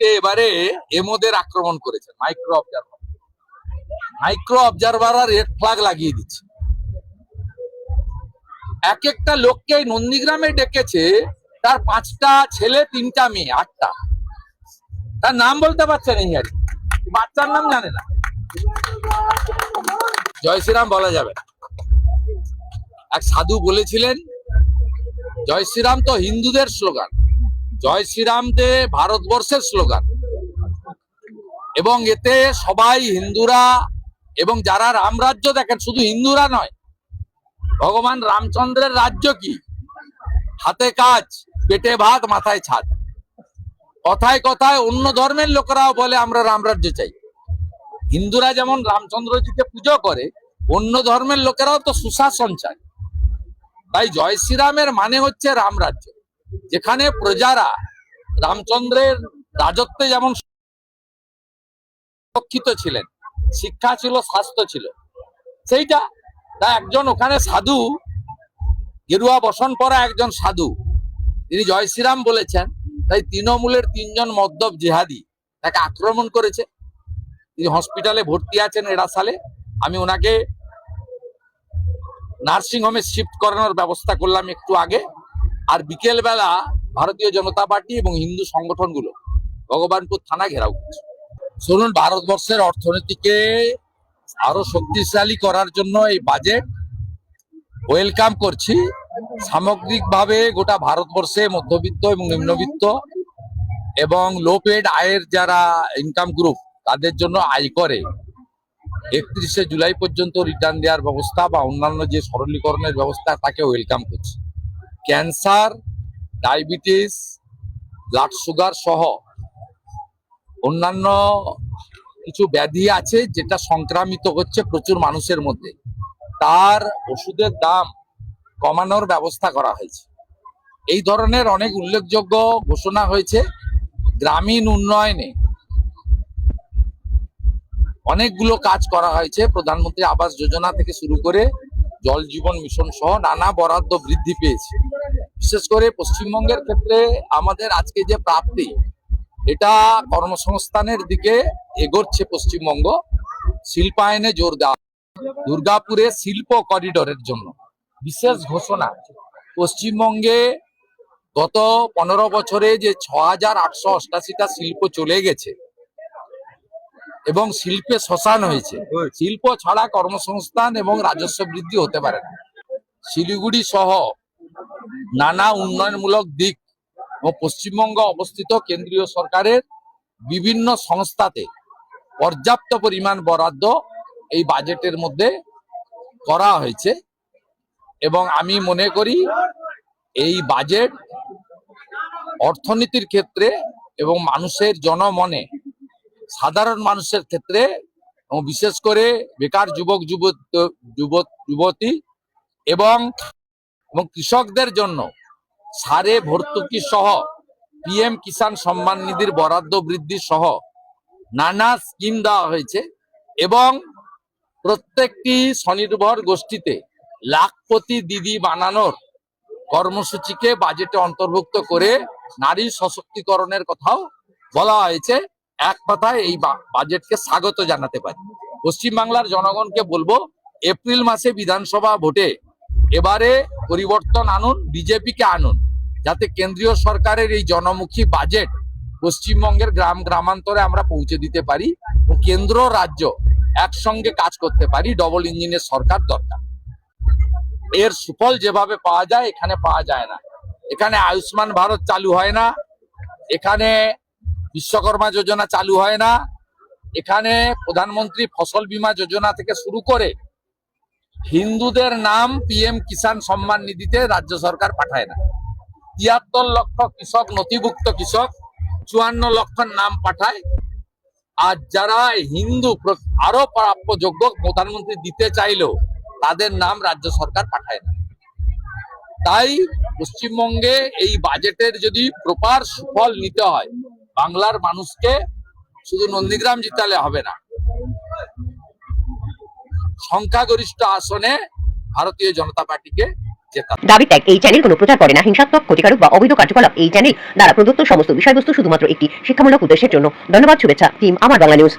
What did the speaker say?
দিল্লিতে এবারে এমোদের আক্রমণ করেছে মাইক্রো অবজারভার রেড ফ্ল্যাগ লাগিয়ে দিচ্ছে। এক একটা লোককে নন্দীগ্রামে ডেকেছে, তার 5টা ছেলে 3টা মেয়ে 8টা, তার নাম বলতে পারছে না, বাচ্চার নাম জানে না। জয় শ্রীরাম বলা যাবে না। এক সাধু বলেছিলেন, জয় শ্রীরাম তো হিন্দুদের স্লোগান, জয় শ্রীরাম যে ভারতবর্ষের স্লোগান, এবং এতে সবাই হিন্দুরা এবং যারা রামরাজ্য দেখেন, শুধু হিন্দুরা নয়, ভগবান রামচন্দ্রের রাজ্য কি, হাতে কাজ, পেটে ভাত, মাথায় ছাদ। কথায় কথায় অন্য ধর্মের লোকেরাও বলে আমরা রামরাজ্য চাই। হিন্দুরা যেমন রামচন্দ্রজিকে পুজো করে, অন্য ধর্মের লোকেরাও তো সুশাসন চায়। তাই জয় শ্রীরামের মানে হচ্ছে রামরাজ্য, যেখানে প্রজারা রামচন্দ্রের রাজত্বে যেমন সুরক্ষিত ছিলেন, শিক্ষা ছিল, স্বাস্থ্য ছিল, সেইটা। তা একজন ওখানে সাধু, গেরুয়া বসন পরা একজন সাধু, তিনি জয় শ্রীরাম বলেছেন, তাই তৃণমূলের 3জন মদ্যপ জিহাদি তাকে আক্রমণ করেছে। তিনি হসপিটালে ভর্তি আছেন এড়াসালে। আমি ওনাকে নার্সিং হোমে শিফট করানোর ব্যবস্থা করলাম একটু আগে। আর বিকেল বেলা ভারতীয় জনতা পার্টি এবং হিন্দু সংগঠনগুলো ভগবানপুর থানা ঘেরাও করছে। শুনুন, ভারতবর্ষের অর্থনীতিকে আরো শক্তিশালী করার জন্য এই বাজেট ওয়েলকাম করছি। সামগ্রিকভাবে গোটা ভারতবর্ষে মধ্যবিত্ত এবং নিম্নবিত্ত এবং লো পেড আয়ের যারা ইনকাম গ্রুপ, তাদের জন্য আয়করে 31শে জুলাই পর্যন্ত রিটার্ন দেওয়ার ব্যবস্থা বা অন্যান্য যে সরলীকরণের ব্যবস্থা, তাকে ওয়েলকাম করছি। ক্যান্সার, ডায়াবেটিস, ব্লাড সুগার সহ অন্যান্য কিছু ব্যাধি আছে যেটা সংক্রামিত হচ্ছে প্রচুর মানুষের মধ্যে, তার ওষুধের দাম কমানোর ব্যবস্থা করা হয়েছে। এই ধরনের অনেক উল্লেখযোগ্য ঘোষণা হয়েছে। গ্রামীণ উন্নয়নে অনেকগুলো কাজ করা হয়েছে, প্রধানমন্ত্রী আবাস যোজনা থেকে শুরু করে জল জীবন মিশন সহ নানা বরাদ্দ বৃদ্ধি পেয়েছে। বিশেষ করে পশ্চিমবঙ্গের ক্ষেত্রে আমাদের আজকে যে প্রাপ্তি, এটা কর্মসংস্থানের দিকে এগোচ্ছে পশ্চিমবঙ্গ। শিল্পায়নে জোর দেওয়া, দুর্গাপুরে শিল্প করিডোরের জন্য বিশেষ ঘোষণা। পশ্চিমবঙ্গে গত 15 বছরে যে 6888টা শিল্প চলে গেছে এবং শিল্পে শ্মশান হয়েছে, শিল্প ছাড়া কর্মসংস্থান এবং রাজস্ব বৃদ্ধি হতে পারে না। শিলিগুড়ি সহ নানা উন্নয়নমূলক দিক ও পশ্চিমবঙ্গ অবস্থিত কেন্দ্রীয় সরকারের বিভিন্ন সংস্থাতে পর্যাপ্ত পরিমাণ বরাদ্দ এই বাজেটের মধ্যে করা হয়েছে। এবং আমি মনে করি এই বাজেট অর্থনীতির ক্ষেত্রে এবং মানুষের জনমনে, সাধারণ মানুষের ক্ষেত্রে এবং বিশেষ করে বেকার যুবক যুবতী এবং কৃষকদের জন্য সারে ভর্তুকি সহ পিএম কিষাণ সম্মান নিধির বরাদ্দ বৃদ্ধি সহ নানা স্কিম দেওয়া হয়েছে। এবং প্রত্যেকটি স্বনির্ভর গোষ্ঠীতে লাখপতি দিদি বানানোর কর্মসূচিকে বাজেটে অন্তর্ভুক্ত করে নারী সশক্তিকরণের কথাও বলা হয়েছে। এক কথায় এই বাজেটকে স্বাগত জানাতে পারি। পশ্চিমবাংলার জনগণকে বলবো, এপ্রিল মাসে বিধানসভা ভোটে এবারে পরিবর্তন আনুন, বিজেপিকে আনুন, যাতে কেন্দ্রীয় সরকারের এই জনমুখী বাজেট পশ্চিমবঙ্গের গ্রামান্তরে আমরা পৌঁছে দিতে পারি ও কেন্দ্র রাজ্য একসঙ্গে কাজ করতে পারি। ডবল ইঞ্জিনের সরকার দরকার। এর সুফল যেভাবে পাওয়া যায় এখানে পাওয়া যায় না। এখানে আয়ুষ্মান ভারত চালু হয় না, এখানে বিশ্বকর্মা যোজনা চালু হয় না, এখানে প্রধানমন্ত্রী ফসল বীমা যোজনা থেকে শুরু করে হিন্দুদের নাম পিএম কিষাণ সম্মান নিধিতে রাজ্য সরকার পাঠায় না। 73 লক্ষ কৃষক, নথিভুক্ত কৃষক, 54 লক্ষর নাম পাঠায়। আর যারা হিন্দু আরো প্রাপ্যযোগ্য প্রধানমন্ত্রী দিতে চাইলেও তাদের নাম রাজ্য সরকার পাঠায় না। তাই পশ্চিমবঙ্গে এই বাজেটের যদি প্রপার সুফল নিতে হয়, বাংলার মানুষকে শুধু নন্দীগ্রাম জিতালে হবে না, সংখ্যাগরিষ্ঠ আসনে ভারতীয় জনতা পার্টিকে জেতা। দাবি ত্যাগ এই চ্যানেল কোনো প্রচার করে না হিংসাত্মক, ক্ষতিকারক বা অবৈধ কার্যকলাপ। এই চ্যানেল দ্বারা প্রদত্ত সমস্ত বিষয়বস্তু শুধুমাত্র একটি শিক্ষামূলক উদ্দেশ্যের জন্য। ধন্যবাদ। শুভেচ্ছা টিম আমার বাংলা নিউজ।